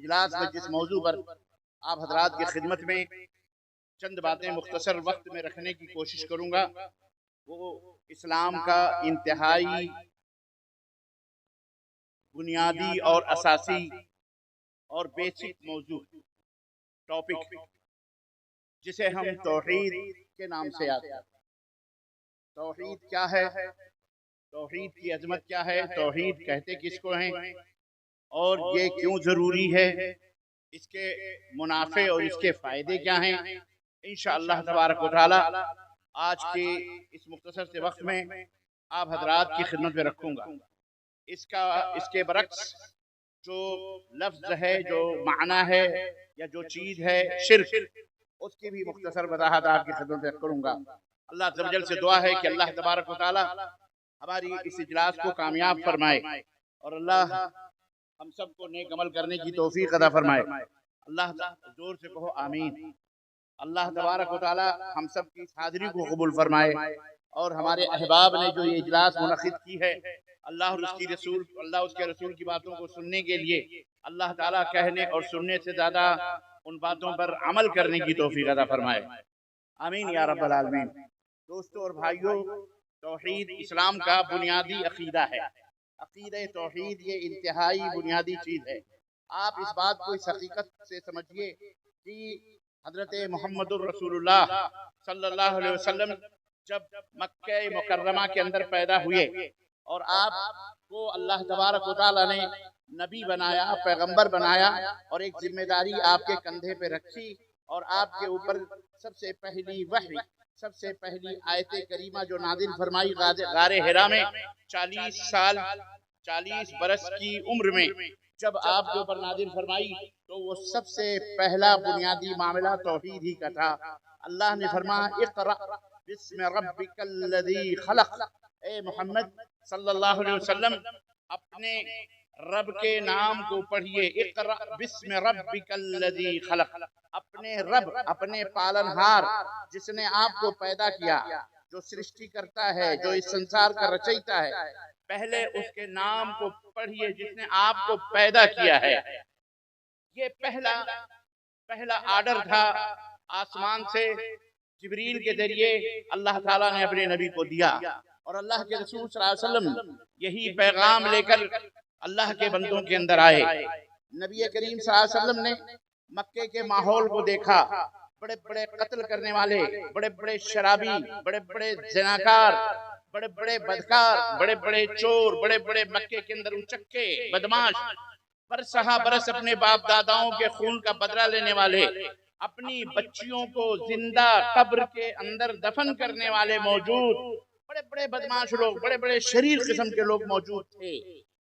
اجلاس میں جس موضوع پر آپ حضرات کی خدمت میں چند باتیں مختصر وقت میں رکھنے کی کوشش کروں گا، وہ اسلام کا انتہائی بنیادی اور اساسی اور بیسک موضوع ٹاپک جسے ہم توحید کے نام سے یاد کرتے ہیں۔ توحید کیا ہے؟ توحید کی عظمت کیا ہے؟ توحید کہتے کس کو ہیں اور یہ کیوں ضروری ہے؟ اس کے منافع اور اس کے فائدے کیا ہیں؟ انشاءاللہ تبارک و تعالی آج کے اس مختصر سے وقت میں آپ حضرات کی خدمت میں رکھوں گا۔ اس کے برعکس جو لفظ ہے، جو معنی ہے یا جو چیز ہے شرک، اس کی بھی مختصر وضاحت آپ کی خدمت میں کروں گا۔ اللہ عز و جل سے دعا ہے کہ اللہ تبارک و تعالی ہماری اس اجلاس کو کامیاب فرمائے اور اللہ ہم سب کو نیک عمل کرنے کی توفیق عطا فرمائے۔ اللہ زور سے کہو آمین۔ اللہ تبارک و تعالی ہم سب کی حاضری کو قبول فرمائے اور ہمارے احباب نے جو یہ اجلاس منعقد کی ہے، اللہ اور اس کے رسول کی باتوں کو سننے کے لیے اللہ تعالیٰ کہنے اور سننے سے زیادہ ان باتوں پر عمل کرنے کی توفیق عطا فرمائے، آمین یا رب العالمین۔ دوستو اور بھائیو، توحید اسلام کا بنیادی عقیدہ ہے۔ عقیدہ توحید یہ انتہائی بنیادی چیز ہے۔ آپ اس بات کو اس حقیقت سے سمجھیے کہ حضرت محمد الرسول اللہ صلی اللہ علیہ وسلم جب مکہ مکرمہ کے اندر پیدا ہوئے اور آپ کو اللہ تبارک و تعالیٰ نے نبی بنایا، پیغمبر بنایا اور ایک ذمہ داری آپ کے کندھے پہ رکھی اور آپ کے اوپر سب سے پہلی وحی، سب سے پہلی آیت کریمہ جو نازل فرمائی غار حرا میں 40 برس کی عمر میں جب آپ کے اوپر نازل فرمائی تو وہ سب سے پہلا بنیادی معاملہ توحید ہی کا تھا۔ اللہ نے فرمایا اقرأ بسم ربک الذی خلق، اے محمد صلی اللہ علیہ وسلم اپنے رب کے نام کو پڑھیے۔ اقرأ بسم ربک الذی خلق، اپنے رب، اپنے پالنہار جس نے آپ کو پیدا کیا، جو سرشٹی کرتا ہے، جو اس سنسار کا رچیتا ہے، پہلے اس کے نام کو پڑھیے جس نے آپ کو پیدا کیا ہے۔ یہ پہلا آرڈر تھا آسمان سے جبریل کے ذریعے اللہ تعالیٰ نے اپنے نبی کو دیا، اور اللہ کے رسول صلی اللہ علیہ وسلم یہی پیغام لے کر اللہ کے بندوں کے اندر آئے۔ نبی کریم صلی اللہ علیہ وسلم نے مکے کے ماحول کو دیکھا، بڑے بڑے قتل کرنے والے، بڑے بڑے شرابی، بڑے بڑے زناکار، بڑے بڑے بدکار، بڑے بڑے چور، بڑے بڑے مکے کے اندر اچکے بدماش، برسہ برس اپنے باپ داداؤں کے خون کا بدلہ لینے والے، اپنی بچیوں کو زندہ قبر کے اندر دفن کرنے والے موجود، بڑے بڑے بدماش لوگ، بڑے بڑے شریر قسم کے لوگ موجود تھے۔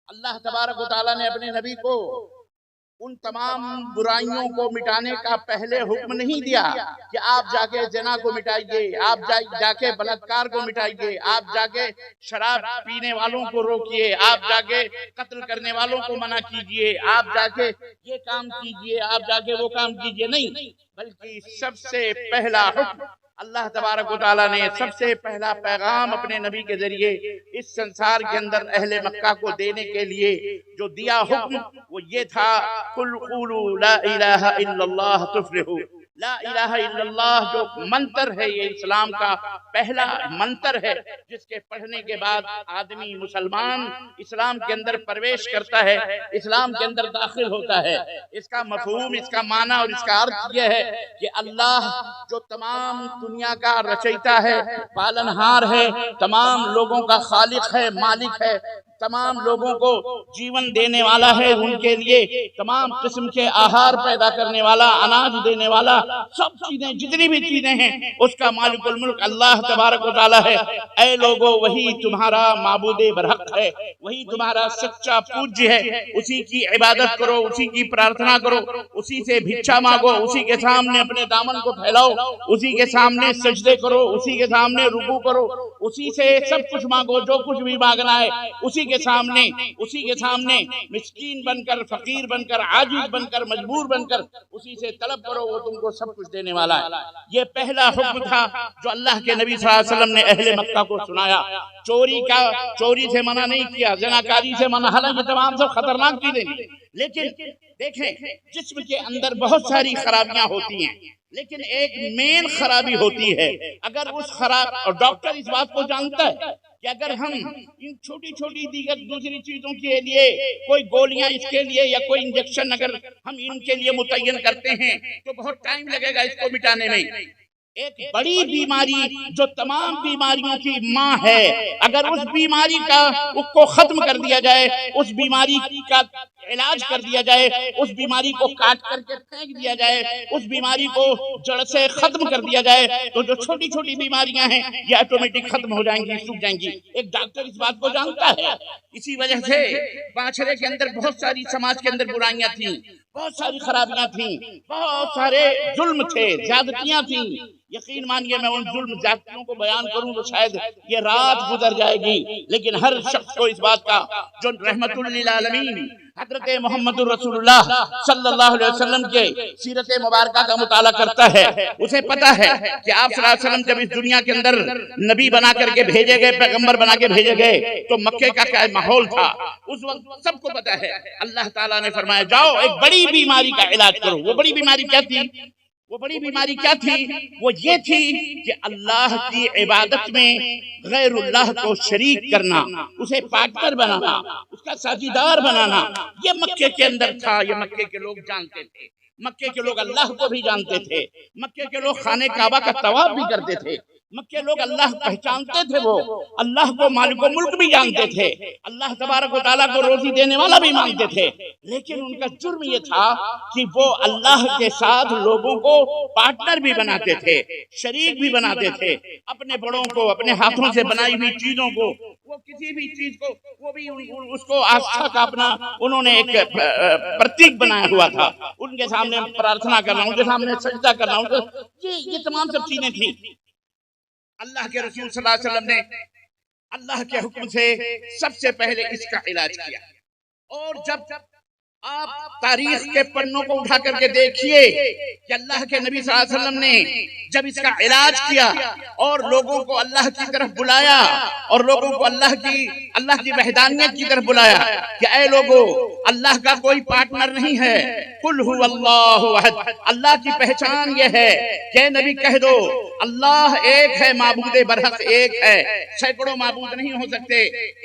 اللہ تبارک و تعالیٰ نے اپنے نبی کو ان تمام برائیوں کو مٹانے کا پہلے حکم نہیں دیا کہ آپ جا کے زنا کو مٹائیے، آپ جا کے بلاತ್ಕಾರ کو مٹائیے، آپ جا کے شراب پینے والوں کو روکیے، آپ جا کے قتل کرنے والوں کو منع کیجئے، آپ جا کے یہ کام کیجئے، آپ جا کے وہ کام کیجئے، نہیں، بلکہ سب سے پہلا حکم اللہ تبارک و تعالیٰ نے، سب سے پہلا پیغام اپنے نبی کے ذریعے اس سنسار کے اندر اہل مکہ کو دینے کے لیے جو دیا حکم وہ یہ تھا، قُلْ قُولُوا لَا إِلَهَ إِلَّا اللَّهُ تُفْلِحُوا۔ لا الہ الا اللہ جو منتر ہے، یہ اسلام کا پہلا منتر ہے جس کے پڑھنے کے بعد آدمی مسلمان اسلام کے اندر پرویش کرتا ہے، اسلام کے اندر داخل ہوتا ہے۔ اس کا مفہوم، اس کا معنی اور اس کا عرض یہ ہے کہ اللہ جو تمام دنیا کا رچیتا ہے، پالنہار ہے، تمام لوگوں کا خالق ہے، مالک ہے، تمام لوگوں کو جیون دینے والا ہے، ان کے لیے تمام قسم کے آہار پیدا کرنے والا، اناج دینے والا، سب چیزیں جتنی بھی چیزیں ہیں اس کا مالک الملک اللہ تبارک و تعالی ہے۔ اے لوگو، وہی تمہارا معبود برحق ہے، وہی تمہارا سچا پوجیہ ہے، اسی کی عبادت کرو، اسی کی پرارتھنا کرو، اسی سے بھکشا مانگو، اسی کے سامنے اپنے دامن کو پھیلاؤ، اسی کے سامنے سجدے کرو، اسی کے سامنے رکوع کرو، اسی سے سب کچھ مانگو، جو کچھ بھی مانگنا ہے اسی کے سامنے مسکین بن کر، فقیر بن کر، عاجز بن کر، مجبور بن کر اسی سے طلب کرو، وہ تم کو سب کچھ دینے والا ہے۔ یہ پہلا حکم تھا جو اللہ کے نبی صلی اللہ علیہ وسلم نے اہل مکہ کو سنایا۔ چوری سے منع نہیں کیا، زناکاری سے منع، حالانکہ تمام سب خطرناک چیزیں ہیں، لیکن دیکھیں جسم کے اندر بہت ساری خرابیاں ہوتی ہیں، لیکن ایک مین خرابی ہوتی ہے، اگر اس اور ڈاکٹر اس بات کو جانتا ہے کہ اگر ہم ان چھوٹی چھوٹی دیگر دوسری چیزوں کے لیے کوئی گولیاں اس کے لیے یا کوئی انجیکشن اگر ہم ان کے لیے متعین کرتے ہیں تو بہت ٹائم لگے گا اس کو مٹانے میں۔ ایک بڑی بیماری جو تمام بیماریوں کی ماں ہے، اگر اس بیماری کو ختم کر دیا جائے، اس بیماری کا علاج کر دیا جائے، اس بیماری کو کاٹ کر کے پھینک دیا جائے، اس بیماری کو جڑ سے ختم کر دیا جائے، تو جو چھوٹی چھوٹی بیماریاں ہیں یہ آٹومیٹک ختم ہو جائیں گی، سوکھ جائیں گی۔ ایک ڈاکٹر اس بات کو جانتا ہے۔ اسی وجہ سے معاشرے کے اندر بہت ساری، سماج کے اندر برائیاں تھیں، بہت ساری خرابیاں تھیں، بہت سارے ظلم تھے، زیادتیاں تھیں۔ یقین مانیے میں ان ظلم زیادتیوں کو بیان کروں تو شاید یہ رات گزر جائے گی، لیکن ہر شخص کو اس بات کا جو رحمت للعالمین حضرت محمد رسول اللہ صلی اللہ علیہ وسلم کے سیرت مبارکہ کا مطالعہ کرتا ہے، اسے پتا ہے کہ آپ صلی اللہ علیہ وسلم جب اس دنیا کے اندر نبی بنا کر کے بھیجے گئے، پیغمبر بنا کے بھیجے گئے، تو مکے کا کیا ماحول تھا اس وقت سب کو پتا ہے۔ اللہ تعالیٰ نے فرمایا جاؤ ایک بڑی بیماری کا علاج کرو۔ وہ بڑی بیماری کیا تھی؟ وہ یہ تھی کہ اللہ کی عبادت میں غیر اللہ کو شریک کرنا، اسے پارٹنر بنانا، اس کا ساجیدار بنانا، یہ مکے کے اندر تھا۔ یہ مکے کے لوگ جانتے تھے، مکے کے لوگ اللہ کو بھی جانتے تھے، مکے کے لوگ خانہ کعبہ کا طواف بھی کرتے تھے، مکے لوگ اللہ پہچانتے تھے، وہ اللہ کو مالک و ملک بھی جانتے تھے، اللہ تبارک و تعالیٰ کو روزی دینے والا بھی مانتے تھے، لیکن ان کا جرم یہ تھا کہ وہ اللہ کے ساتھ لوگوں کو پارٹنر بھی بناتے تھے، شریک بھی بناتے تھے، اپنے بڑوں کو، اپنے ہاتھوں سے بنائی ہوئی چیزوں کو، وہ کسی بھی چیز کو، وہ بھی اس کو آستھا کا اپنا انہوں نے ایک پرتیک بنایا ہوا تھا، ان کے سامنے پرارتھنا کرنا، ان کے سامنے سجدہ کرنا، یہ تمام سب چیزیں تھیں۔ اللہ کے رسول صلی اللہ علیہ وسلم نے اللہ کے حکم سے سب سے پہلے اس کا علاج کیا، اور جب آپ تاریخ کے پنوں کو اٹھا کر کے دیکھیے کہ اللہ کے نبی صلی اللہ علیہ وسلم نے جب اس کا علاج کیا اور لوگوں کو اللہ کی طرف بلایا، اور لوگوں کو اللہ کی وحدانیت کی طرف بلایا کہ اے لوگو اللہ کا کوئی پارٹنر نہیں ہے، قل هو اللہ احد، اللہ کی پہچان یہ ہے کہ نبی کہہ دو اللہ ایک ہے، معبود برحق ایک ہے، سینکڑوں معبود نہیں ہو سکتے،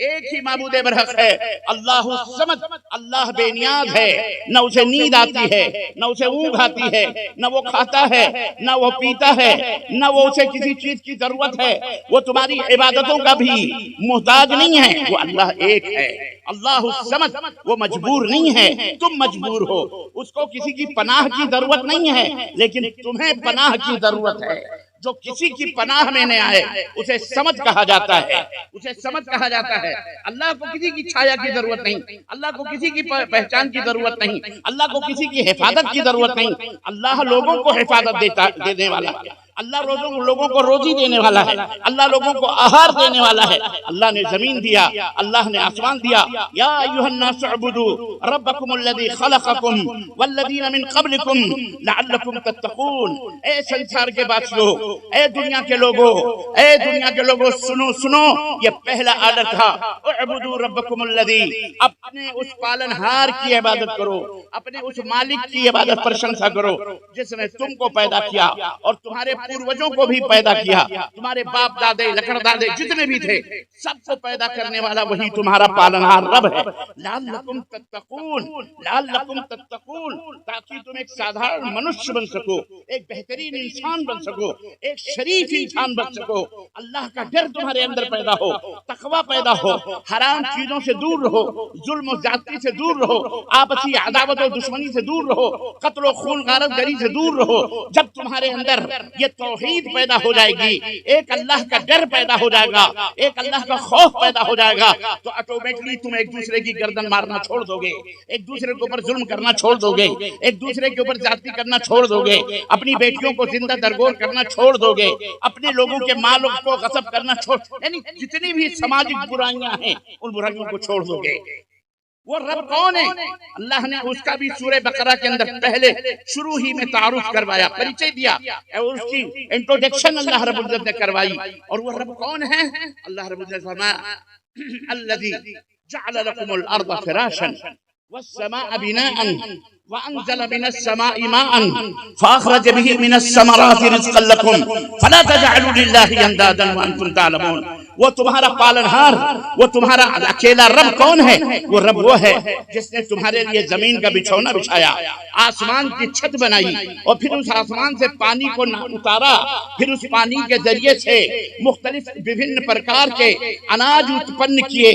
ایک ہی معبود برحق ہے، اللہ الصمد، اللہ بے نیاز ہے، نہ اسے نیند آتی ہے، نہ اسے اونگ آتی ہے، نہ وہ کھاتا ہے، نہ وہ پیتا ہے، نہ وہ اسے کسی چیز کی ضرورت ہے، وہ تمہاری عبادتوں کا بھی محتاج نہیں ہے، وہ اللہ ایک ہے، اللہ الصمد، وہ مجبور نہیں ہے، تم مجبور ہو، اس کو کسی کی پناہ کی ضرورت نہیں ہے، لیکن تمہیں پناہ کی ضرورت ہے۔ جو کسی کی پناہ میں نہ آئے اسے سمجھ کہا جاتا ہے، اسے سمجھ کہا جاتا ہے۔ اللہ کو کسی کی چھایا کی ضرورت نہیں، اللہ کو کسی کی پہچان کی ضرورت نہیں، اللہ کو کسی کی حفاظت کی ضرورت نہیں، اللہ لوگوں کو حفاظت دینے والا ہے، اللہ لوگوں کو روزی دینے والا ہے، اللہ لوگوں کو آہار دینے والا ہے۔ اللہ نے زمین دیا، اللہ نے آسمان دیا، یا ایھا الناس اعبدوا ربکم الذی خلقکم والذین من قبلکم لعلکم تتقون۔ اے سنسار کے بادشاہو، اے دنیا کے لوگوں، سنو، یہ پہلا آرڈر تھا، اعبدوا ربکم الذی، اپنے اس پالنہار کی عبادت کرو، اپنے اس مالک کی عبادت پر شمسا کرو جس نے تم کو پیدا کیا اور تمہارے پوروجوں کو بھی پیدا کیا، تمہارے باپ دادے، لکڑ دادے جتنے بھی تھے سب کو پیدا کرنے والا وہی تمہارا پالنہار رب ہے۔ لعلکم تتقون، تاکہ تم ایک سادھارن منشیہ بن سکو، ایک بہترین انسان بن سکو، ایک شریف انسان بن سکو، اللہ کا ڈر تمہارے اندر پیدا ہو، تقوی پیدا ہو، حرام چیزوں سے دور رہو، ظلم و زیادتی سے دور رہو، آپسی عداوت و دشمنی سے دور رہو، قتل و خون غارت گری سے دور رہو۔ جب تمہارے اندر یہ توحید پیدا ہو جائے گی، ایک اللہ کا ڈر پیدا ہو جائے گا، ایک اللہ کا خوف پیدا ہو جائے گا، تو آٹومیٹلی تم ایک دوسرے کی گردن مارنا چھوڑ دو گے، ایک دوسرے کے اوپر ظلم کرنا چھوڑ دو گے، ایک دوسرے کے اوپر زیادتی کرنا چھوڑ دو گے، اپنی بیٹیوں کو زندہ درگور کرنا چھوڑ دو گے، اپنے لوگوں کے مالوں کو غصب کرنا چھوڑ، یعنی جتنی بھی سماجی برائیاں ہیں ان برائیوں کو چھوڑ دو گے۔ وہ رب کون ہے؟ اللہ نے اس کا بھی سورہ بقرہ کے اندر پہلے شروع ہی میں تعارف کروایا، پریچے دیا، اور اس کی انٹروڈکشن اللہ رب العزت نے کروائی۔ اور وہ رب کون ہے؟ اللہ رب العزت فرمایا الذی جعل لکم الارض فراشا والسماء بناء وانزل من السماء ماء فاخرج به من الثمرات رزقا لكم فلا تجعلوا لله اندادا وانتم تعلمون۔ وہ تمہارا پالنہار، وہ تمہارا اکیلا رب کون ہے؟ وہ رب وہ ہے جس نے تمہارے لیے زمین کا بچھونا بچھایا، آسمان کی چھت بنائی، اور پھر اس آسمان سے پانی کو اتارا، پھر اس پانی کے ذریعے سے مختلف وبھن پرکار کے اناج اتپن کیے،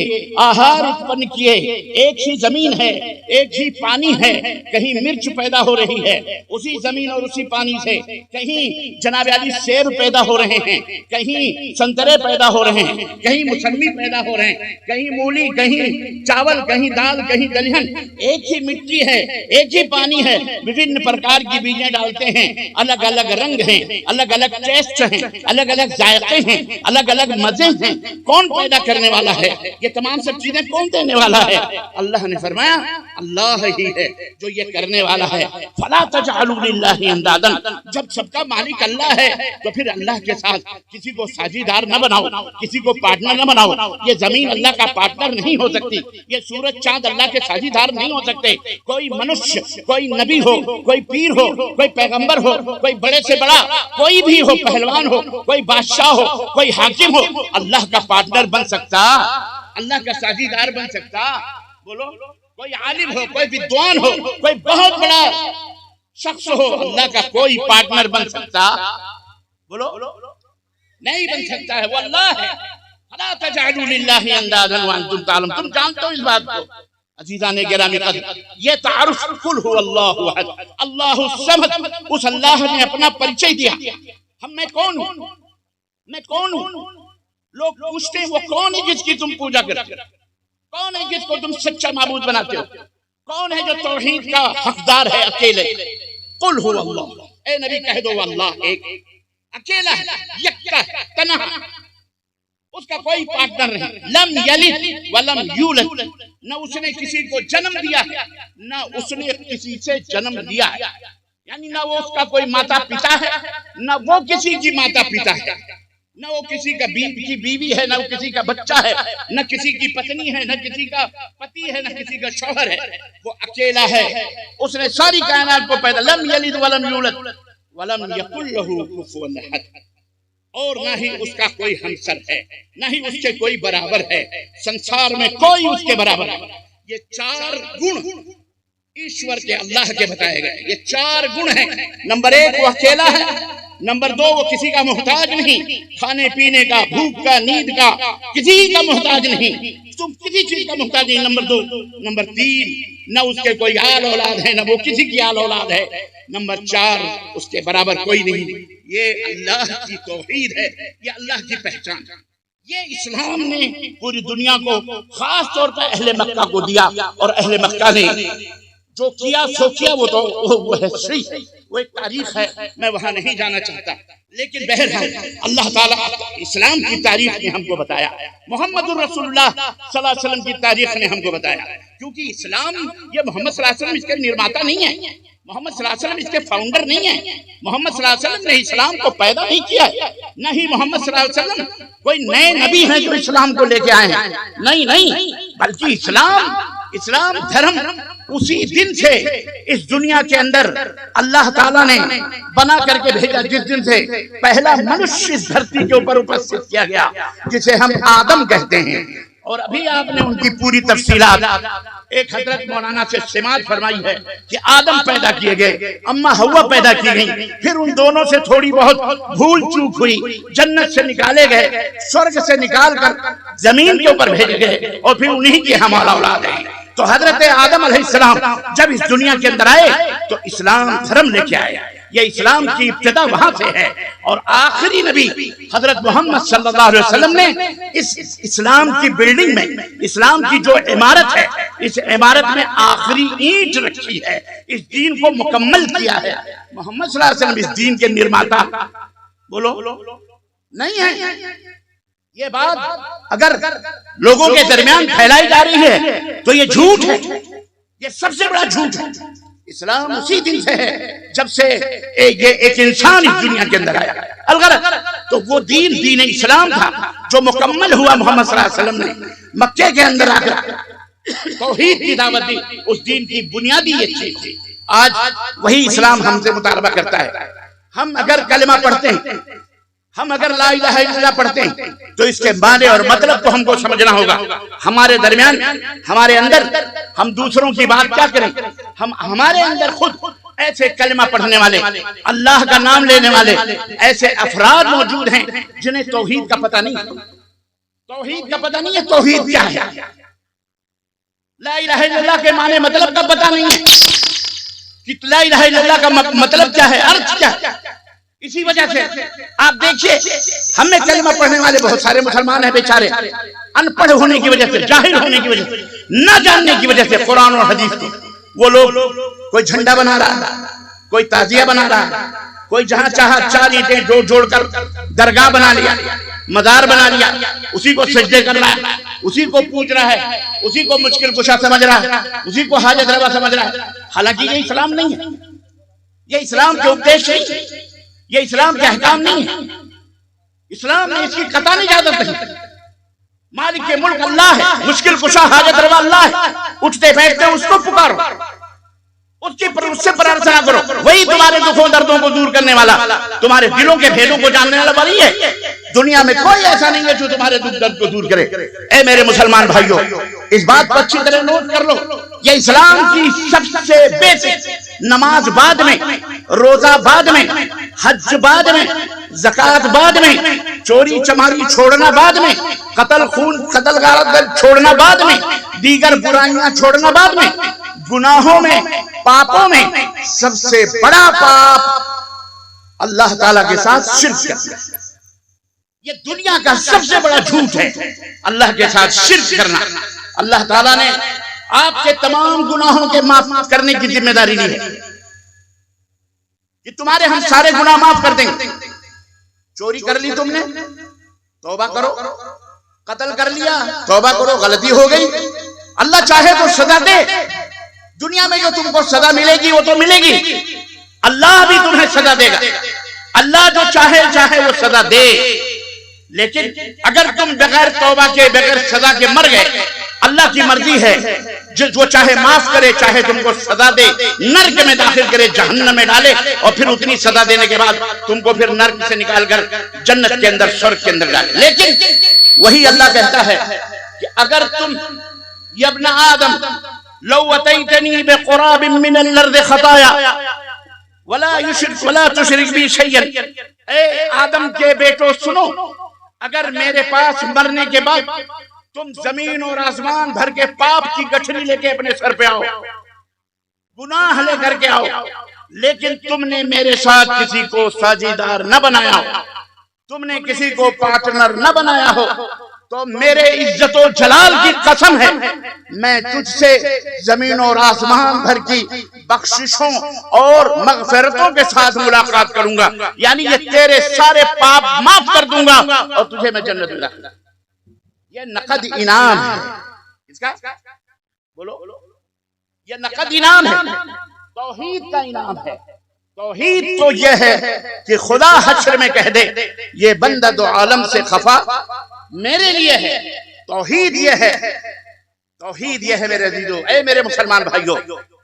آہار اتپن کیے۔ ایک ہی زمین ہے، ایک ہی پانی ہے، کہیں مرچ پیدا ہو رہی ہے اسی زمین اور اسی پانی سے، کہیں جناب علی سیب پیدا ہو رہے ہیں، کہیں سنترے پیدا ہو رہے ہیں، کہیں موسمی پیدا ہو رہے ہیں، کہیں مولی، کہیں چاول، کہیں دال، کہیں دلہن۔ ایک ہی مٹی ہے، ایک ہی پانی ہے، وبھن پرکار کی بیجیں ڈالتے ہیں، الگ الگ رنگ ہیں، الگ الگ ٹیسٹ ہیں، الگ الگ ذائقے ہیں، الگ الگ مزے ہیں۔ کون پیدا کرنے والا ہے؟ یہ تمام سب چیزیں کون دینے والا ہے؟ اللہ نے فرمایا اللہ ہی ہے جو یہ کرنے والا ہے۔ فلا تجعلوا للہ اندادا، جب سب کا مالک اللہ ہے تو پھر اللہ کے ساتھ کسی کو ساجیدار نہ بناؤ، کسی کو پارٹنر نہ بناؤ۔ یہ زمین اللہ کا پارٹنر نہیں ہو سکتی، یہ سورج چاند اللہ کے ساجیدار نہیں ہو سکتے۔ کوئی منشیہ، کوئی نبی ہو، کوئی پیر ہو، کوئی پیغمبر ہو، کوئی بڑے سے بڑا کوئی بھی ہو، پہلوان ہو، کوئی بادشاہ ہو، کوئی حاکم ہو، اللہ کا پارٹنر بن سکتا، اللہ کا ساجیدار بن سکتا؟ بولو، کوئی عالم ہو، کوئی بدوان ہو، کوئی بہت بڑا شخص ہو، اللہ کا کوئی پارٹنر بن سکتا؟ بولو، نہیں بن سکتا ہے، وہ اللہ ہے۔ فلا تجعلوا للہ اندادا وانتم تعلمون، تم جانتے ہو اس بات کو۔ عزیزان گرامی قدر، یہ تعارف قل هو اللہ احد اللہ الصمد، اس اللہ نے اپنا پریچے دیا۔ میں کون ہوں؟ میں کون ہوں؟ لوگ پوچھتے ہیں وہ کون ہے جس کی تم پوجا کرتے ہو؟ کون ہے جس کو تم سچا معبود بناتے ہو؟ کون ہے جو توحید کا حقدار ہے اکیلے؟ قل هو اللہ، اے نبی کہہ دو اللہ ایک اکیلا ہے، یکتا ہے، تنہا، اس کا کوئی پارٹنر نہیں۔ لم یلد ولم یولد، نہ اس نے کسی کو جنم دیا ہے نہ اس نے کسی سے جنم لیا ہے، یعنی نہ وہ اس کا کوئی ماتا پتا ہے نہ وہ کسی کی ماتا پتا ہے، نہ وہ کسی کا بیوی ہے، نہ وہ کسی کا بچہ ہے، نہ کسی کی پتنی ہے، نہ کسی کا پتی ہے، نہ کسی کا شوہر ہے۔ وہ اکیلا ہے، اس نے ساری کائنات کو پیدا، لم یلد ولم یولد ولم یکن لہ کفوا احد، اور نہ ہی اس کا کوئی ہمسر ہے، نہ ہی اس کے کوئی برابر ہے، سنسار میں کوئی اس کے برابر ہے۔ یہ چار گن ایشور کے اللہ کے بتائے گئے، یہ چار گن ہیں۔ نمبر ایک، وہ اکیلا ہے۔ نمبر دو، وہ کسی کا محتاج نہیں، کھانے پینے کا، بھوک کا، نیند کا، کسی کا محتاج نہیں، تم کسی چیز کا محتاج نہیں۔ نمبر دو۔ نمبر تین، نہ اس کے کوئی آل اولاد ہے، نہ وہ کسی کی آل اولاد ہے۔ نمبر چار، اس کے برابر کوئی نہیں۔ یہ اللہ کی توحید ہے، یہ اللہ کی پہچان ہے۔ یہ اسلام نے پوری دنیا کو، خاص طور پر اہل مکہ کو دیا، اور اہل مکہ نے جو کیا سو کیا، وہ تو وہ ہسٹری، وہ ایک تاریخ ہے، میں وہاں نہیں جانا چاہتا۔ لیکن بہرحال اللہ تعالیٰ اسلام کی تاریخ نے ہم کو بتایا، محمد الرسول اللہ صلی اللہ علیہ وسلم کی تاریخ نے ہم کو بتایا، کیونکہ اسلام یہ محمد صلی اللہ علیہ وسلم اس کے نرماتا نہیں ہے، محمد صلی اللہ علیہ وسلم اس کے فاؤنڈر نہیں ہے، محمد صلی اللہ علیہ وسلم نے اسلام کو پیدا نہیں کیا ہے، نہ ہی محمد صلی اللہ علیہ وسلم کوئی نئے نبی ہیں جو اسلام کو لے کے آئے ہیں، نہیں، بلکہ اسلام دھرم اسی دن سے اس دنیا کے اندر اللہ تعالیٰ نے بنا کر کے بھیجا، جس دن سے پہلا منشیہ اس دھرتی کے اوپر اپستھت کیا گیا، جسے ہم آدم کہتے ہیں۔ اور ابھی آپ نے ان کی پوری تفصیلات ایک حضرت مولانا سے سماعت فرمائی ہے کہ آدم پیدا کیے گئے، اما حوا پیدا کی گئی، پھر ان دونوں سے تھوڑی بہت بھول چوک ہوئی، جنت سے نکالے گئے، سورگ سے نکال کر زمین کے اوپر بھیجے گئے، اور پھر انہی کی ہم اولاد ہیں۔ تو حضرت آدم علیہ السلام جب اس دنیا کے اندر آئے تو اسلام دھرم لے کے آئے، یہ اسلام کی ابتدا وہاں سے ہے، اور آخری نبی حضرت محمد صلی اللہ علیہ وسلم نے اس اسلام کی بلڈنگ میں، اسلام کی جو عمارت ہے، اس عمارت میں آخری اینٹ رکھی ہے، اس دین کو مکمل کیا ہے۔ محمد صلی اللہ علیہ وسلم اس دین کے نرماتا بولو نہیں ہے۔ یہ بات اگر لوگوں کے درمیان پھیلائی جا رہی ہے تو یہ جھوٹ ہے، یہ سب سے بڑا جھوٹ ہے۔ اسلام اسی دن سے ہے جب سے یہ ایک انسان اس دنیا کے اندر آیا۔ الغرض تو وہ دین اسلام تھا جو مکمل ہوا محمد صلی اللہ علیہ وسلم نے مکے کے اندر آ کر توحید کی دعوت دی۔ اس دین کی بنیادی یہ چیز تھی۔ آج وہی اسلام ہم سے مطالبہ کرتا ہے۔ ہم اگر کلمہ پڑھتے ہیں، ہم اگر لا الہ الا اللہ پڑھتے ہیں تو اس کے معنی اور مطلب کو ہم کو سمجھنا ہوگا۔ ہمارے درمیان، ہمارے اندر ہم دوسروں کی بات کیا کریں؟ ہمارے اندر خود ایسے کلمہ پڑھنے والے، اللہ کا نام لینے والے ایسے افراد موجود ہیں جنہیں توحید کا پتہ نہیں ہے۔ توحید کا پتہ نہیں ہے، توحید کیا ہے، لا الہ الا اللہ کے معنی مطلب کا پتہ نہیں ہے کہ لا الہ الا اللہ کا مطلب کیا ہے، ارتھ کیا ہے۔ اسی وجہ سے آپ دیکھیے ہم میں کلمہ پڑھنے والے بہت سارے مسلمان ہیں بیچارے، ان پڑھ ہونے کی وجہ سے، جاہل ہونے کی وجہ سے، نہ جاننے کی وجہ سے قرآن اور حدیث کو وہ لوگ کوئی جھنڈا بنا رہا، کوئی تعزیہ بنا رہا، کوئی جہاں چاہا چار اینٹیں جوڑ کر درگاہ بنا لیا، مزار بنا لیا، اسی کو سجدے کر رہا ہے، اسی کو پوچھ رہا ہے، اسی کو مشکل کشا سمجھ رہا ہے، اسی کو حاجت روا سمجھ رہا ہے۔ حالانکہ یہ اسلام نہیں ہے، یہ اسلام کے اپدیش نہیں، یہ اسلام کے احکام نہیں ہے۔ اسلام نے اس کی قطعی اجازت نہیں۔ مالک کے ملک اللہ ہے، مشکل کشا حاجت روا اللہ ہے، اٹھتے بیٹھتے اس کو پکارو، اس سے پرارتھنا کرو، وہی تمہارے دکھوں دردوں کو دور کرنے والا، تمہارے دلوں کے بھیدوں کو جاننے والا وہی ہے۔ دنیا میں کوئی ایسا نہیں ہے جو تمہارے دکھ درد کو دور کرے۔ اے میرے مسلمان بھائیوں، اس بات کو اچھی طرح نوٹ کر لو، یہ اسلام کی سب سے بیسک، نماز بعد میں، روزہ بعد میں، حج بعد میں، زکوٰۃ بعد میں، چوری چماری چھوڑنا بعد میں، قتل خون قتل غارت چھوڑنا بعد میں، دیگر برائیاں چھوڑنا بعد میں، گناہوں میں، پاپوں میں سب سے بڑا پاپ اللہ تعالیٰ کے ساتھ شرک کرنا۔ یہ دنیا کا سب سے بڑا جھوٹ ہے، اللہ کے ساتھ شرک کرنا۔ اللہ تعالیٰ نے آپ کے تمام گناہوں کے معاف کرنے کی ذمہ داری لی ہے کہ تمہارے ہم سارے گناہ معاف کر دیں گے۔ چوری کر لی تم نے، توبہ کرو، قتل کر لیا، توبہ کرو، غلطی ہو گئی، اللہ چاہے تو سزا دے۔ دنیا میں جو تم کو سزا ملے گی وہ تو ملے گی، اللہ بھی تمہیں سزا دے گا۔ اللہ جو چاہے وہ سزا دے، لیکن اگر تم بغیر توبہ کے، بغیر سزا کے مر گئے، اللہ کی مرضی ہے، جو چاہے معاف کرے، چاہے تم کو سزا دے، نرک میں داخل کرے، جہنم میں ڈالے، اور پھر اتنی سزا دینے کے بعد تم کو پھر نرک سے نکال کر جنت کے اندر، سورگ کے اندر ڈالے۔ لیکن وہی اللہ کہتا ہے کہ اگر تم یا ابن آدم لو اتیتنی بقراب من الارض خطایا ولا تشرک بی شیئا، اے آدم کے بیٹو سنو، اگر میرے پاس مرنے کے بعد تم زمین اور آسمان بھر کے پاپ کی گٹھری لے کے اپنے سر پہ آؤ، گناہ لے کر کے آؤ، لیکن تم نے میرے ساتھ کسی کو ساجیدار نہ بنایا ہو، تم نے کسی کو پارٹنر نہ بنایا ہو، تو میرے عزت و جلال کی قسم ہے، میں تجھ سے زمین اور آسمان بھر کی بخششوں اور مغفرتوں کے ساتھ ملاقات کروں گا، یعنی یہ تیرے سارے پاپ معاف کر دوں گا اور تجھے میں جنت میں داخل۔ یہ نقد انعام ہے، اس کا بولو، یہ نقد انعام ہے، توحید کا انعام ہے۔ توحید تو یہ ہے کہ خدا حشر میں کہہ دے یہ بندہ دو عالم سے خفا میرے لیے ہے۔ توحید یہ ہے، توحید یہ ہے میرے عزیزو، اے میرے مسلمان بھائیو،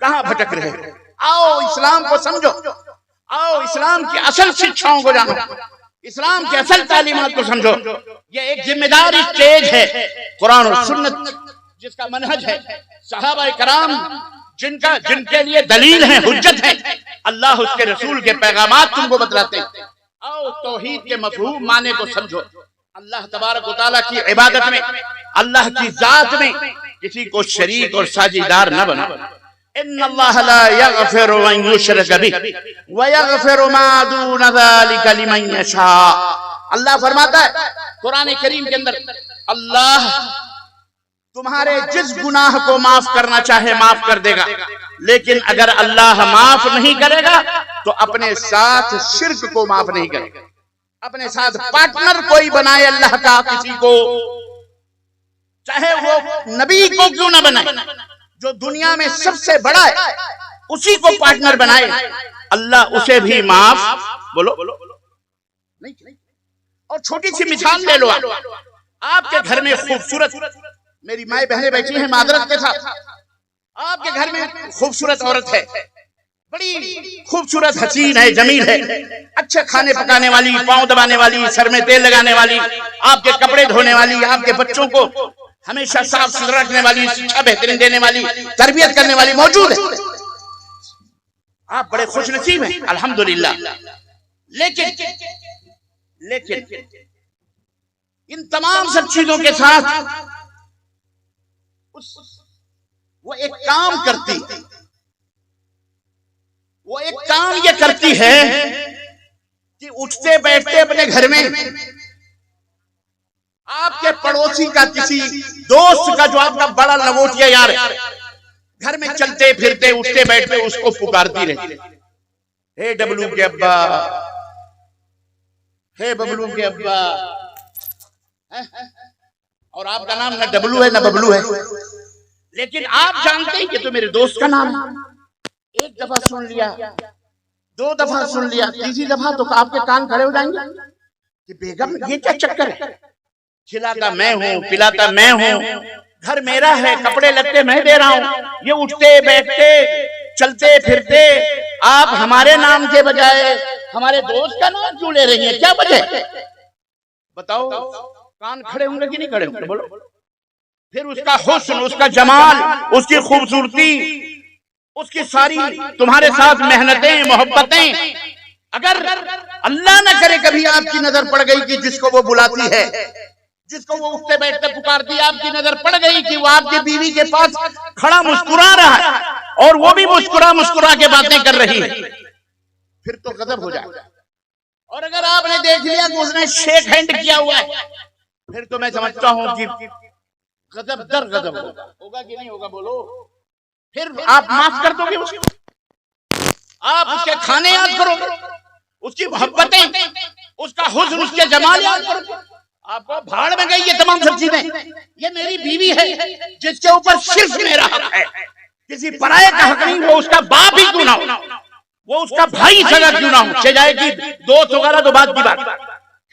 کہاں بھٹک رہے؟ آؤ اسلام کو سمجھو، آؤ اسلام کی اصل شکشاؤں کو جانو، اسلام کی اصل تعلیمات کو سمجھو۔ یہ ایک ذمہ داری اسٹیج ہے، قرآن اور سنت جس کا منہج ہے، صحابہ کرام جن کے لیے دلیل ہیں، حجت ہیں، اللہ اس کے رسول کے پیغامات تم کو بتلاتے ہیں۔ آؤ توحید کے مفہوم معنی کو سمجھو، اللہ تبارک و تعالیٰ کی عبادت میں، اللہ کی ذات میں کسی کو شریک اور ساجیدار نہ بنا۔ ان اللہ لا یغفر ان یشرک بہ ویغفر ما دون ذلک لمن یشاء. اللہ فرماتا ہے قرآن کریم کے اندر، اللہ تمہارے جس گناہ کو معاف کرنا چاہے معاف کر دے گا، لیکن اگر اللہ معاف نہیں کرے گا تو اپنے ساتھ شرک کو معاف نہیں کرے گا. اپنے ساتھ پارٹنر کوئی بنائے اللہ کا کسی کو، چاہے وہ نبی کو کیوں نہ بنائے، جو دنیا میں سب سے بڑا ہے اسی کو پارٹنر بنائے، اللہ اسے بھی معاف بولو نہیں. اور چھوٹی سی مثال لے لو، آپ کے گھر میں خوبصورت، میری مائیں بہنیں بیٹھی ہیں معذرت کے ساتھ، آپ کے گھر میں خوبصورت عورت ہے، بڑی خوبصورت حسین ہے، جمیل ہے، اچھے کھانے پکانے والی، پاؤں دبانے والی، سر میں تیل لگانے والی، آپ کے کپڑے دھونے والی، آپ کے بچوں کو ہمیشہ صاف ستھرا رکھنے والی، شکشا بہترین دینے والی، تربیت کرنے والی موجود ہے. آپ بڑے خوش نصیب ہیں الحمدللہ. لیکن ان تمام سب چیزوں کے ساتھ وہ ایک کام یہ کرتی ہے کہ اٹھتے بیٹھتے اپنے گھر میں آپ کے پڑوسی کا، کسی دوست کا جو آپ کا بڑا لنگوٹیا یار ہے، گھر میں چلتے پھرتے اٹھتے بیٹھتے اس کو پکارتی رہتی، ہے ڈبلو کے ابا، ہے ببلو کے ابا، اور آپ کا نام نہ ڈبلو ہے نہ ببلو ہے، لیکن آپ جانتے ہیں کہ تو میرے دوست کا نام ہے. ایک دفعہ سن لیا، دو دفعہ سن لیا، تیسری دفعہ تو آپ کے کان کھڑے ہو جائیں گے کہ بیگم یہ کیا چکر ہے، کھلاتا میں ہوں، پلاتا میں ہوں، گھر میرا ہے، کپڑے لگتے میں دے رہا ہوں، یہ اٹھتے بیٹھتے چلتے پھرتے آپ ہمارے نام کے بجائے ہمارے دوست کا نام کیوں لے رہی ہیں، کیا وجہ ہے بتاؤ. کان کھڑے ہوں گے کہ نہیں کھڑے ہوں گے بولو. پھر اس کا حسن، اس کا جمال، اس کی خوبصورتی، اس کی ساری تمہارے ساتھ محنتیں، محبتیں، اگر اللہ نہ کرے کبھی آپ کی نظر پڑ گئی کہ جس کو وہ بلاتی ہے، جس کو وہ اٹھتے بیٹھتے پکارتی، آپ کی نظر پڑ گئی کہ وہ آپ کی بیوی کے پاس کھڑا مسکرا رہا ہے اور وہ بھی مسکرا کے باتیں کر رہی ہے، پھر تو غضب ہو جائے. اور اگر آپ نے دیکھ لیا کہ اس نے شیک ہینڈ کیا ہوا ہے، پھر تو میں سمجھتا ہوں کہ غضب در غضب ہوگا کہ نہیں ہوگا بولو. پھر آپ معاف کر دو گے اس کو، آپ اس کے کھانے یاد کرو گے، اس کی محبتیں، اس کا حسن، اس کے جمال یاد کرو گے. آپ کو بھاڑ میں گئی یہ تمام سب چیزیں، یہ میری بیوی ہے جس کے اوپر صرف میرا حق ہے، کسی پرائے کا حق نہیں. وہ اس کا باپ ہی کیوں نہ ہو، وہ اس کا بھائی سگا کیوں نہ ہو، چاہے کہ دوست وغیرہ تو بات کی بات،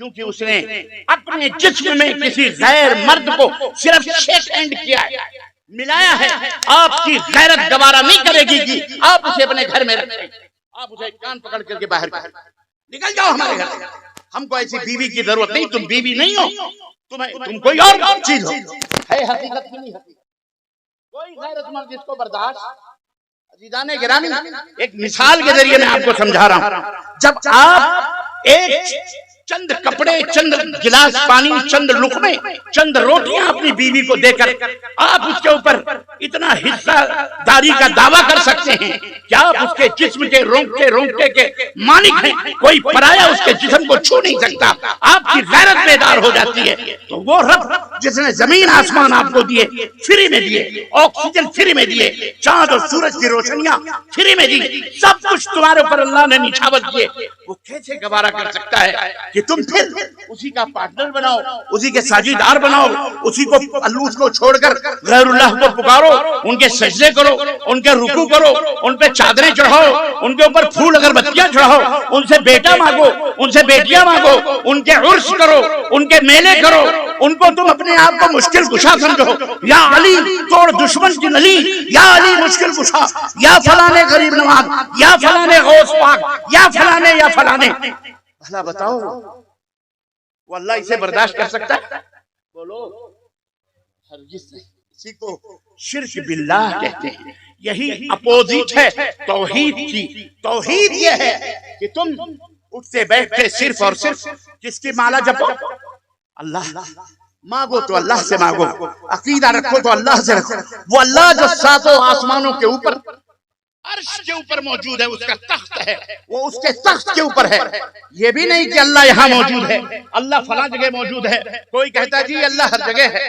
کیونکہ اس نے اپنے جسم میں کسی غیر مرد کو صرف شیک ہینڈ کیا ہے، ملایا ہے. آپ کی غیرت گوارا نہیں کرے گی کہ آپ اسے اپنے گھر میں رکھیں، آپ اسے کان پکڑ کر کے باہر نکل جاؤ ہمارے گھر سے. ہم کو ایسی بیوی کی ضرورت نہیں، تم بیوی نہیں ہو، تم کوئی اور چیز ہو. ہے حقیقت کی نہیں حقیقت. کوئی غیرت مند جس کو برداشت. عزیزان گرامی، ایک مثال کے ذریعے میں آپ کو سمجھا رہا ہوں. جب آپ ایک چند کپڑے، چند گلاس پانی، چند لقمے، چند روٹیاں اپنی بیوی کو دے کر آپ اس کے اوپر اتنا حصہ داری کا دعویٰ کر سکتے ہیں کہ آپ اس کے جسم کے رونگٹے کے مالک ہیں، کوئی پرایا اس کے جسم کو چھو نہیں سکتا. آپ کی غیرت بیدار ہو جاتی ہے. تو وہ رب جس نے زمین آسمان آپ کو دیے، فری میں دیے، آکسیجن فری میں دیے، چاند اور سورج کی روشنیاں فری میں دی، سب کچھ تمہارے اوپر اللہ نے نچھاور دیے، وہ کیسے گوارا کر سکتا ہے کہ تم پھر اسی کا پارٹنر بناؤ، اسی کے ساجیدار بناؤ، اسی کو اللہ کو چھوڑ کر غیر اللہ کو پکارو، ان کے سجدے کرو، ان کے رکوع کرو، ان پہ چادریں چڑھاؤ، ان کے اوپر پھول اگربتیاں چڑھاؤ، ان سے بیٹا مانگو، ان سے بیٹیاں مانگو، ان کے عرس کرو، ان کے میلے کرو، ان کو تم اپنے آپ کو مشکل کشا سمجھو. یا علی توڑ دشمن کی نلی، یا علی مشکل کشا، یا فلانے غریب نواز، یا فلانے غوث پاک، یا فلانے یا فلانے. بھلا بتاؤ وہ اللہ اسے برداشت کر سکتا ہے بولو؟ ہرگز نہیں. اسی کو شرک باللہ کہتے ہیں. یہی اپوزٹ ہے توحید کی. توحید یہ ہے کہ تم اٹھتے بیٹھتے صرف اور صرف کس کی مالا جپو؟ اللہ. مانگو تو اللہ سے مانگو، عقیدہ رکھو تو اللہ سے رکھو. وہ اللہ جو ساتوں آسمانوں کے اوپر عرش کے اوپر موجود ہے، اس کا تخت ہے، وہ اس کے تخت کے اوپر ہے۔ یہ بھی نہیں کہ اللہ یہاں موجود ہے، اللہ فلاں جگہ موجود ہے۔ کوئی کہتا ہے جی اللہ ہر جگہ ہے،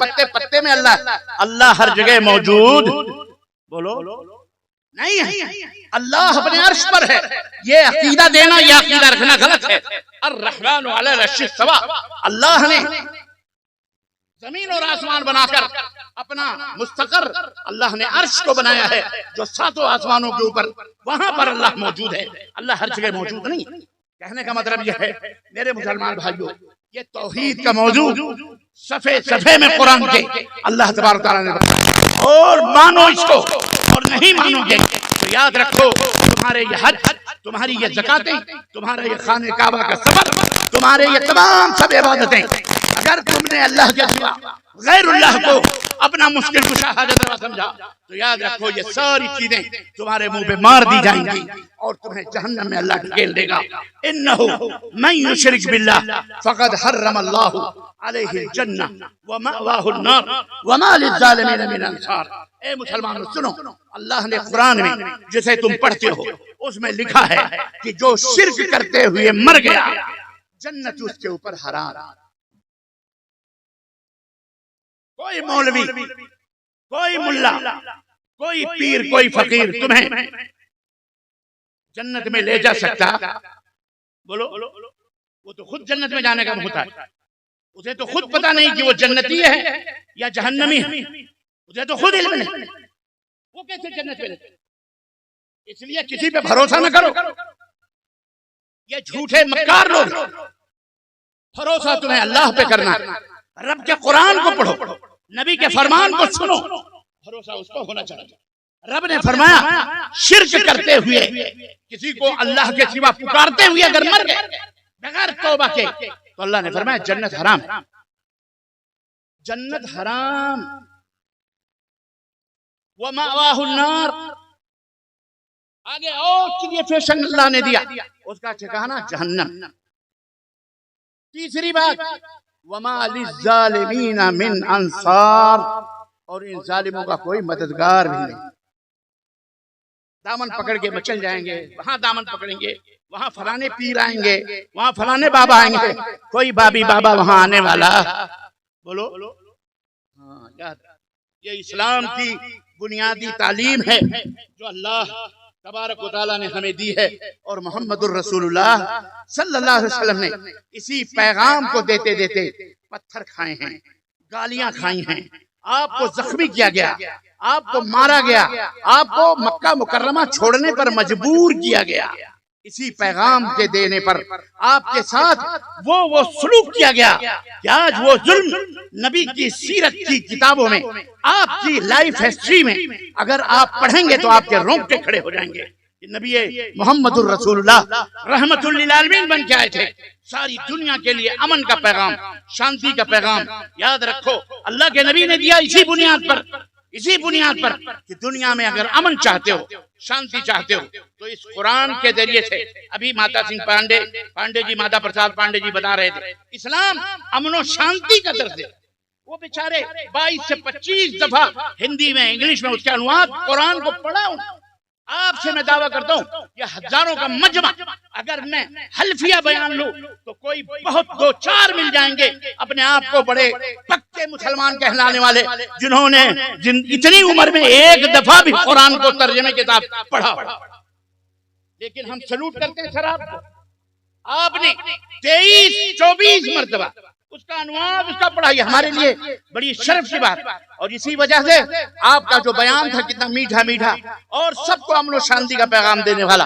پتے پتے میں اللہ ہے۔ اللہ ہر جگہ موجود بولو نہیں ہے، اللہ اپنے عرش پر ہے۔ یہ عقیدہ دینا، یہ عقیدہ رکھنا غلط ہے۔ الرحمن علی العرش استوى، اللہ نے زمین اور آسمان بنا کر اپنا مستقر اللہ نے عرش کو بنایا ہے، جو ساتوں آسمانوں کے اوپر، وہاں پر اللہ موجود ہے۔ اللہ ہر جگہ موجود نہیں۔ کہنے کا مطلب یہ ہے میرے مسلمان بھائیوں، یہ توحید کا موضوع صفحے صفحے میں قرآن کے اللہ تبارک تعالیٰ نے بتایا، اور مانو اس کو، اور نہیں مانو گے تو یاد رکھو تمہارے یہ حج، تمہاری یہ زکاتیں، تمہارا یہ خانہ کعبہ کا سفر، تمہارے یہ تمام سب عبادتیں، اگر تم نے اللہ کے سوا غیر اللہ کو اپنا مشکل کشا حاجت روا سمجھا تو یاد رکھو یہ ساری چیزیں تمہارے منہ پہ مار دی جائیں گی اور تمہیں جہنم میں اللہ ڈھکیل دے گا۔ انہ من یشرک باللہ فقد حرم اللہ علیہ الجنہ ومأواہ النار وما للظالمین من انصار۔ اے مسلمانوں سنو، اللہ نے قرآن میں جسے تم پڑھتے ہو اس میں لکھا ہے کہ جو شرک کرتے ہوئے مر گیا جنت اس کے اوپر حرام۔ کوئی مولوی، کوئی ملا، کوئی پیر، کوئی فقیر تمہیں جنت میں لے جا سکتا؟ بولو، وہ تو خود جنت میں جانے کا محتاج ہے، اسے تو خود پتہ نہیں کہ وہ جنتی ہے یا جہنمی ہے، اسے تو خود علم نہیں، وہ کیسے جنت میں لے؟ اس لیے کسی پہ بھروسہ نہ کرو، یہ جھوٹے مکار لوگ۔ بھروسہ تمہیں اللہ پہ کرنا، رب کے قرآن کو پڑھو، نبی کے فرمان کو سنو، بھروسہ اس کو ہونا چاہیے۔ رب نے فرمایا شرک کرتے ہوئے کسی کو اللہ کے سوا پکارتے ہوئے اگر مر گئے بغیر توبہ کے تو اللہ نے فرمایا جنت حرام، جنت حرام۔ ومأواہ النار، آگے اور کلیفیشن اللہ نے دیا، اس کا ٹھکانہ جہنم۔ تیسری بات وما للظالمین من انصار، اور ان ظالموں کا کوئی مددگار بھی نہیں۔ دامن پکڑ کے مچل جائیں گے، وہاں دامن پکڑیں گے، وہاں فلانے پیر آئیں گے، وہاں فلانے بابا آئیں گے، کوئی بابی بابا وہاں آنے والا بولو ہاں یاد۔ یہ اسلام کی بنیادی تعلیم ہے جو اللہ تبارک و تعالیٰ نے ہمیں دی ہے، اور محمد الرسول اللہ صلی اللہ علیہ وسلم نے اسی پیغام کو دیتے دیتے پتھر کھائے ہیں، گالیاں کھائی ہیں، آپ کو زخمی کیا گیا، آپ کو مارا گیا، آپ کو مکہ مکرمہ چھوڑنے پر مجبور کیا گیا۔ اسی پیغام کے دینے پر آپ کے ساتھ وہ سلوک کیا گیا کہ آج وہ ظلم نبی کی سیرت کی کتابوں میں، آپ کی لائف ہسٹری میں اگر آپ پڑھیں گے تو آپ کے رونگٹے کھڑے ہو جائیں گے۔ نبی محمد الرسول اللہ رحمت للعالمین بن کے آئے تھے، ساری دنیا کے لیے امن کا پیغام، شانتی کا پیغام۔ یاد رکھو اللہ کے نبی نے دیا اسی بنیاد پر، اسی بنیاد پر کہ دنیا میں اگر امن چاہتے ہو، شانتی چاہتے ہو تو اس قرآن کے ذریعے سے۔ ابھی ماتا سنگھ پانڈے جی، ماتا پرساد پانڈے جی بتا رہے تھے اسلام امن و شانتی کا درس ہے۔ وہ بیچارے 22 سے 25 دفعہ ہندی میں، انگلش میں اس کے انواد قرآن کو پڑھا ہوں۔ آپ سے میں دعویٰ کرتا ہوں یہ ہزاروں کا مجمع اگر میں حلفیہ بیان لوں تو کوئی بہت 2-4 مل جائیں گے اپنے آپ کو بڑے پکے مسلمان کہلانے والے، جنہوں نے اتنی عمر میں ایک دفعہ بھی قرآن کو ترجمے کتاب پڑھا۔ لیکن ہم سلوٹ کرتے ہیں سر آپ کو، آپ نے 23-24 مرتبہ اس کا عنوان، اس کا پڑھا، یہ ہمارے لیے بڑی شرف کی بات۔ اور اسی وجہ سے آپ کا جو بیان تھا کتنا میٹھا میٹھا اور سب کو امن و شانتی کا پیغام دینے والا۔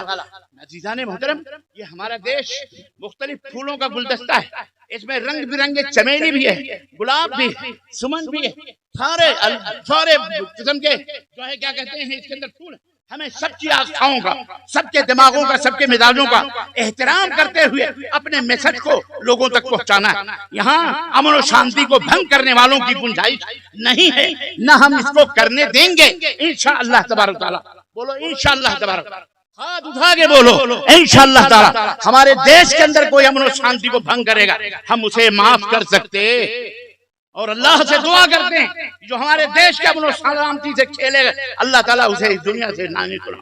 عزیزان محترم، یہ ہمارا دیش مختلف پھولوں کا گلدستہ ہے، اس میں رنگ برنگے چمیلی بھی ہے، گلاب بھی ہے، سمن بھی ہے، سارے قسم کے جو ہے کیا کہتے ہیں اس کے اندر پھول۔ ہمیں سب کی آستھاؤں کا، سب کے دماغوں کا، سب کے مزاجوں کا احترام کرتے ہوئے اپنے میسج کو لوگوں تک پہنچانا ہے۔ یہاں امن و شانتی کو بھنگ کرنے والوں کی گنجائش نہیں ہے، نہ ہم اس کو کرنے دیں گے انشاءاللہ تبارک تعالیٰ۔ بولو انشاءاللہ تبارک، ہاتھ اٹھا کے بولو انشاءاللہ تعالیٰ۔ ہمارے دیش کے اندر کوئی امن و شانتی کو بھنگ کرے گا ہم اسے معاف کر سکتے؟ اور اللہ سے دعا کرتے ہیں جو ہمارے دیش کے امن و سلامتی سے کھیلے گا اللہ تعالیٰ اسے اس دنیا سے نہ نکلا.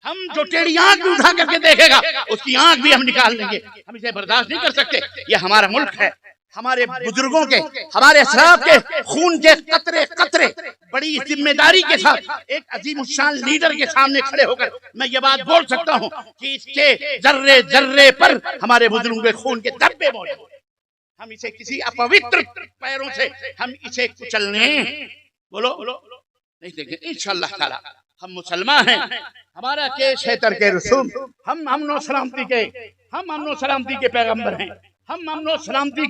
ہم جو ٹیڑھی آنکھ بھی اٹھا کر کے دیکھے گا اس کی آنکھ بھی ہم نکال دیں گے. ہم اسے برداشت نہیں کر سکتے. یہ ہمارا ملک ہے. ہمارے بزرگوں کے ہمارے اسلاف کے خون کے قطرے قطرے بڑی ذمہ داری کے ساتھ ایک عظیم الشان لیڈر کے سامنے کھڑے ہو کر میں یہ بات بول سکتا ہوں کہ اس کے ذرے ذرے پر ہمارے بزرگوں کے خون کے دھبے موجود ہیں. ہم اسے کسی اپوتر پیروں سے ہم اسے کچلنے بولو نہیں دیں گے انشاءاللہ تعالی. ہم مسلمان ہیں. ہمارا کیش ہے ترک رسوم. ہم امن و سلامتی کے پیغمبر ہیں. ہم امن و سلامتی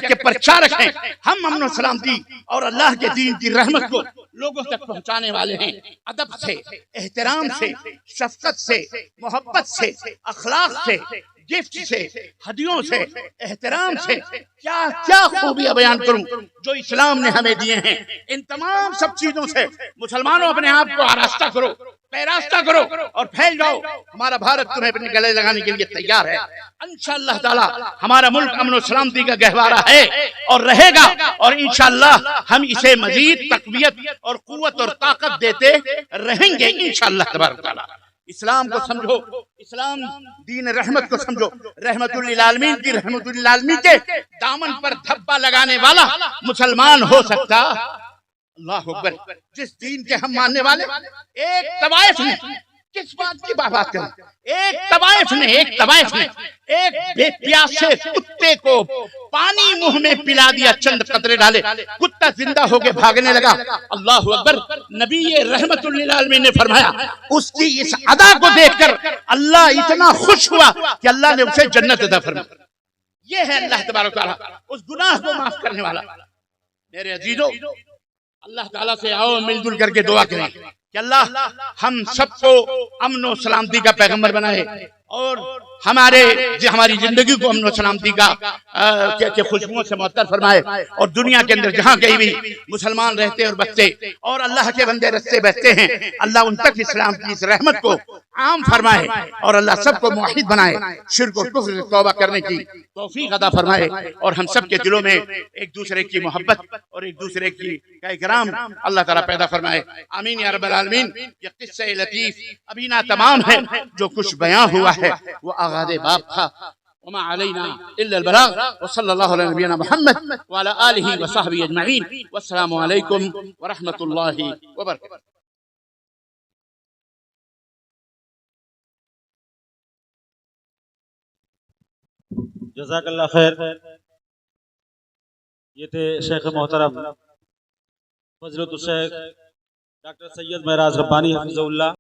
کے پرچارک ہیں. ہم امن و سلامتی اور اللہ کے دین کی رحمت کو لوگوں تک پہنچانے والے ہیں. ادب سے، احترام سے، شفقت سے، محبت سے، اخلاق سے، گفٹ سے، ہدیوں سے، احترام سے کیا کیا خوبیاں بیان کروں جو اسلام نے ہمیں دیے ہیں. ان تمام سب چیزوں سے مسلمانوں اپنے آپ کو آراستہ کرو، پیراستہ کرو اور پھیل جاؤ. ہمارا بھارت تمہیں اپنے گلے لگانے کے لیے تیار ہے. انشاءاللہ تعالی ہمارا ملک امن و سلامتی کا گہوارہ ہے اور رہے گا. اور انشاءاللہ ہم اسے مزید تقویت اور قوت اور طاقت دیتے رہیں گے انشاءاللہ تبارک تعالی. اسلام کو سمجھو. اسلام دین رحمت کو سمجھو. رحمت للعالمین کی رحمت للعالمین کے دامن پر دھبا لگانے والا مسلمان ہو سکتا. اللہ اکبر. جس دین کے ہم ماننے والے ایک طوائف نے کس بات کی بات کریں. ایک طوائف نے ایک بے پیاسے کتے کو پانی منہ میں پلا دیا، چند قطرے ڈالے، کتا زندہ ہو کے بھاگنے لگا. اللہ اکبر. نبی رحمت للعالمین نے فرمایا اس کی اس ادا کو دیکھ کر اللہ اتنا خوش ہوا کہ اللہ نے اسے جنت عطا فرمائی. یہ ہے اللہ تبارک و تعالی اس گناہ کو معاف کرنے والا. میرے عزیزو اللہ تعالیٰ سے آؤ مل جل کر کے دعا کریں کہ اللہ ہم سب کو امن و سلامتی کا پیغمبر بنائے اور ہماری زندگی کو امن و سلامتی کا خوشبوؤں سے معطر فرمائے. اور دنیا کے اندر جہاں کہیں بھی مسلمان رہتے اور بستے اور اللہ کے بندے رستے بستے ہیں اللہ ان تک اسلام کی اس رحمت کو عام فرمائے اور اللہ سب کو موحد بنائے. شرک و کفر سے توبہ کرنے کی توفیق عطا فرمائے اور ہم سب کے دلوں میں ایک دوسرے کی محبت اور ایک دوسرے کی کا اکرام اللہ تعالیٰ پیدا فرمائے. آمین یا رب العالمین. یہ قصہ لطیف ابھی نہ تمام ہے. جو کچھ بیان ہوا ہے وہ آغاز باب تھا. وما علینا الا البلاغ وصلی اللہ علی نبینا محمد وعلی آلہ وصحبہ اجمعین. والسلام علیکم ورحمۃ اللہ وبرکاتہ. جزاک اللہ خیر. یہ تھے شیخ محترم فضیلت الشیخ ڈاکٹر سید معراج ربانی حفظہ اللہ.